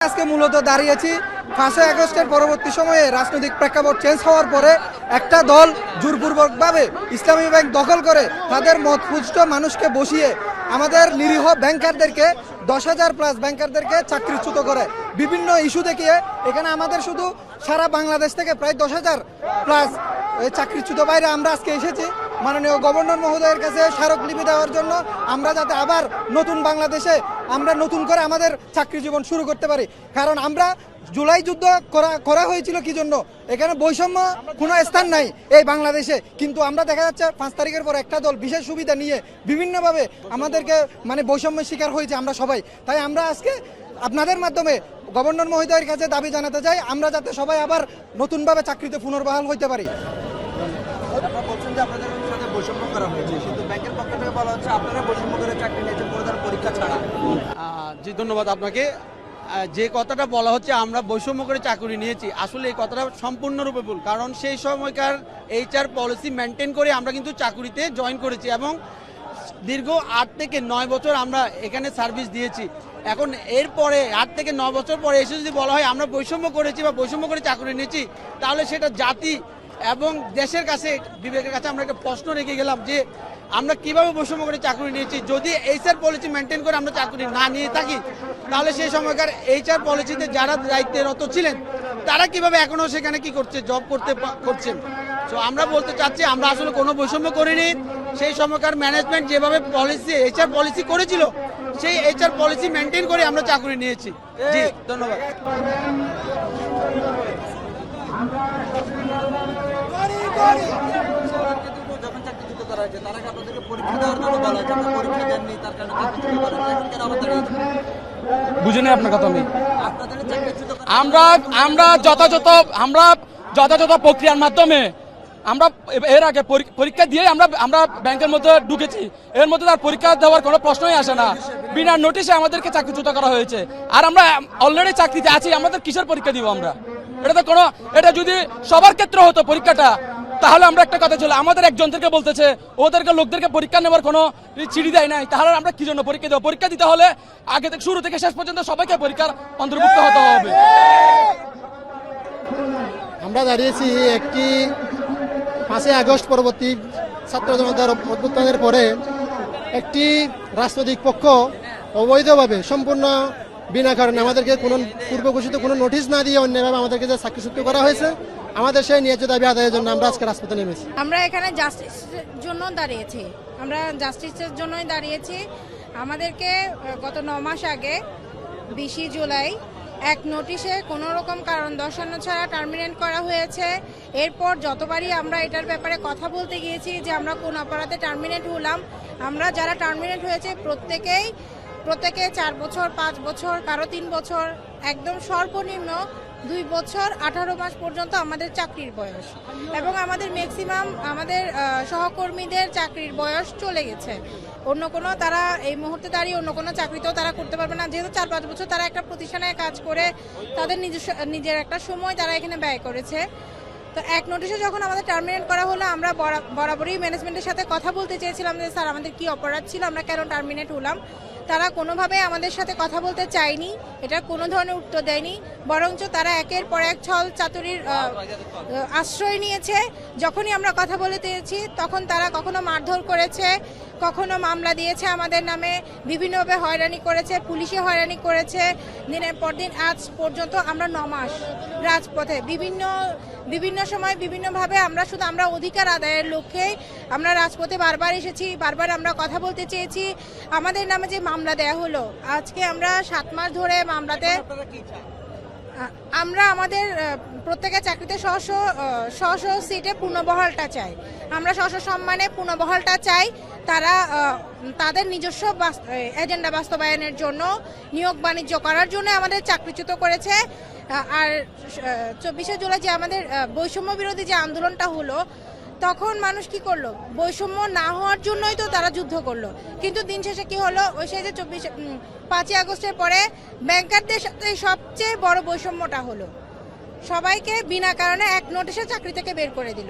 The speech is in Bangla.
আজকে মূলত দাঁড়িয়েছি 5ই আগস্টের পরবর্তী সময়ে রাজনৈতিক প্রেক্ষাপট চেঞ্জ হওয়ার পরে একটা দল জোরপূর্বকভাবে ইসলামী ব্যাংক দখল করে তাদের মতপুষ্ট মানুষকে বসিয়ে আমাদের নিরীহ ব্যাংকারদেরকে 10,000 প্লাস ব্যাংকারদেরকে চাকরিচ্যুত করে বিভিন্ন ইস্যু দেখিয়ে এখানে আমাদের শুধু সারা বাংলাদেশ থেকে প্রায় 10,000 প্লাস চাকরিচ্যুত বাইরে আমরা আজকে এসেছি মাননীয় গভর্নর মহোদয়ের কাছে স্মারকলিপি দেওয়ার জন্য আমরা যাতে আবার নতুন বাংলাদেশে আমরা নতুন করে আমাদের চাকরি জীবন শুরু করতে পারি। কারণ আমরা জুলাই যুদ্ধ করা হয়েছিল কি জন্য? এখানে বৈষম্য কোনো স্থান নাই এই বাংলাদেশে, কিন্তু আমরা দেখা যাচ্ছে 5 তারিখের পর একটা দল বিশেষ সুবিধা নিয়ে বিভিন্নভাবে আমাদেরকে বৈষম্যের শিকার হয়েছে আমরা সবাই। তাই আমরা আজকে আপনাদের মাধ্যমে গভর্নর মহোদয়ের কাছে দাবি জানাতে চাই আমরা যাতে সবাই আবার নতুনভাবে চাকরিতে পুনর্বহাল হইতে পারি। আপনারা বলছেন যে আপনাদের সাথে বৈষম্য করা হয়েছে, কিন্তু ব্যাংকের পক্ষ থেকে বলা হচ্ছে আপনারা বৈষম্য করে চাকরি নিয়েছেন প্রধান পরীক্ষা ছাড়া। জি ধন্যবাদ আপনাকে। যে কথাটা বলা হচ্ছে আমরা বৈষম্য করে চাকরি নিয়েছি, আসলে এই কথাটা সম্পূর্ণরূপে ভুল। কারণ সেই সময়কার HR পলিসি মেনটেন করে আমরা কিন্তু চাকরিতে জয়েন করেছি এবং দীর্ঘ 8 থেকে 9 বছর আমরা এখানে সার্ভিস দিয়েছি। এখন এরপরে 8 থেকে 9 বছর পরে এসে যদি বলা হয় আমরা বৈষম্য করেছি বা বৈষম্য করে চাকরি নিয়েছি, তাহলে সেটা জাতি এবং দেশের কাছে বিবেকের কাছে আমরা একটা প্রশ্ন রেখে গেলাম যে আমরা কিভাবে বৈষম্য করে চাকরি নিয়েছি। যদি HR পলিসি মেনটেন করে আমরা চাকরি না নিয়ে থাকি, তাহলে সেই সময়কার HR পলিসিতে যারা দায়িত্বরত ছিলেন তারা কিভাবে এখনো সেখানে কি করছে, জব করছেন। তো আমরা বলতে চাচ্ছি আমরা আসলে কোনো বৈষম্য করিনি। সেই সময়কার ম্যানেজমেন্ট যেভাবে পলিসি HR পলিসি করেছিল সেই HR পলিসি মেনটেন করে আমরা চাকরি নিয়েছি। জি ধন্যবাদ। যখন চাকরিচ্যুত করা হয়েছে তারা আপনাদেরকে পরীক্ষা দেওয়ার জন্য বলা হয়েছে, আপনারা পরীক্ষা দেননি, তার কারণে চাকরিচ্যুত করা হয়েছে। এখন কেন আবার দাঁড়িয়েছেন? বুঝিনি আপনার কথা আমি। আপনাদের চাকরিচ্যুত আমরা যথাযথ প্রক্রিয়ার মাধ্যমে আমরা এর আগে পরীক্ষা দিয়ে আমরা ব্যাংকের মধ্যে ঢুকেছি। এর মধ্যে তার পরীক্ষা দেওয়ার কোনো প্রশ্নই আসে না। বিনা নোটিশে আমাদেরকে চাকরিচ্যুত করা হয়েছে। আর আমরা অলরেডি চাকরিতে আছি, আমাদের কিসের পরীক্ষা দিব আমরা? এটা যদি সবার ক্ষেত্রে হতো পরীক্ষাটা, তাহলে আমরা একটা কথা ছিল আমাদের একজনদেরকে বলতেছে ওদেরকে লোকদেরকে পরীক্ষা নেওয়ার কোনো চিঠি দেয় নাই, তাহলে আমরা কি জন্য পরীক্ষা দেবো? পরীক্ষা দিতে হলে আগে থেকে শুরু থেকে শেষ পর্যন্ত সবাইকে পরীক্ষার অন্তর্ভুক্ত হতে হবে। আমরা দাঁড়িয়েছি একটি 5ই আগস্ট পরবর্তী ছাত্র জনতার অভ্যুত্থানের পরে একটি রাজনৈতিক পক্ষ অবৈধভাবে সম্পূর্ণ বিনা কারণে আমাদেরকে কোনো পূর্ব ঘোষিত কোনো নোটিশ না দিয়ে অন্যভাবে আমাদেরকে যে চাকরিচ্যুত করা হয়েছে, আমাদের সেই ন্যায্য দাবি আদায়ের জন্য আমরা আজকে রাজপথে নেমেছি। আমরা এখানে জাস্টিসের জন্য দাঁড়িয়েছি, আমরা জাস্টিসের জন্যই দাঁড়িয়েছি। আমাদেরকে গত 9 মাস আগে 20 জুলাই এক নোটিশে কোনো রকম কারণ দর্শানো ছাড়া টার্মিনেট করা হয়েছে। এরপর যতবারই আমরা এটার ব্যাপারে কথা বলতে গিয়েছি যে আমরা কোন অপরাধে টার্মিনেট হলাম, আমরা যারা টার্মিনেট হয়েছে প্রত্যেকে 4 বছর, 5 বছর, কারো 3 বছর, একদম সর্বনিম্ন 2 বছর 18 মাস পর্যন্ত আমাদের চাকরির বয়স, এবং আমাদের ম্যাক্সিমাম আমাদের সহকর্মীদের চাকরির বয়স চলে গেছে। অন্য কোনো তারা এই মুহূর্তে দাঁড়িয়ে অন্য কোনো চাকরিতেও তারা করতে পারবে না, যেহেতু 4-5 বছর তারা একটা প্রতিষ্ঠানে কাজ করে তাদের নিজের একটা সময় তারা এখানে ব্যয় করেছে। তো এক নোটিশে যখন আমাদের টার্মিনেট করা হলো, আমরা বরাবরই ম্যানেজমেন্টের সাথে কথা বলতে চেয়েছিলাম যে স্যার আমাদের কি অপরাধ ছিল, আমরা কেন টার্মিনেট হলাম। তারা কোনোভাবে আমাদের সাথে কথা বলতে চায়নি, এটা কোনো ধরনের উত্তর দেয়নি, বরঞ্চ তারা একের পর এক ছল চাতুরির আশ্রয় নিয়েছে। যখনই আমরা কথা বলতে চেয়েছি তখন তারা কখনো মারধর করেছে, কখনো মামলা দিয়েছে আমাদের নামে, বিভিন্নভাবে হয়রানি করেছে, পুলিশে হয়রানি করেছে। দিনের পর দিন আজ পর্যন্ত আমরা 9 মাস রাজপথে বিভিন্ন সময় বিভিন্নভাবে আমরা অধিকার আদায়ের লক্ষ্যে আমরা রাজপথে বারবার এসেছি, বারবার আমরা কথা বলতে চেয়েছি। আমাদের নামে যে মামলা দেয়া হলো, আজকে আমরা 7 মাস ধরে মামলাতে আমরা আমাদের প্রত্যেকের চাকরিতে স্ব সিটে পুনর্বহালটা চাই, আমরা স্ব সম্মানে পুনর্বহালটা চাই। তারা তাদের নিজস্ব এজেন্ডা বাস্তবায়নের জন্য, নিয়োগ বাণিজ্য করার জন্য আমাদের চাকরিচ্যুত করেছে। আর 24শে জুলাই যে আমাদের বৈষম্য বিরোধী যে আন্দোলনটা হলো, তখন মানুষ কি করলো? বৈষম্য না হওয়ার জন্যই তো তারা যুদ্ধ করলো। কিন্তু দিন শেষে কি হলো? ওই সেই যে 5ই আগস্টের পরে ব্যাংকারদের সাথে সবচেয়ে বড় বৈষম্যটা হলো, সবাইকে বিনা কারণে এক নোটিশে চাকরি থেকে বের করে দিল।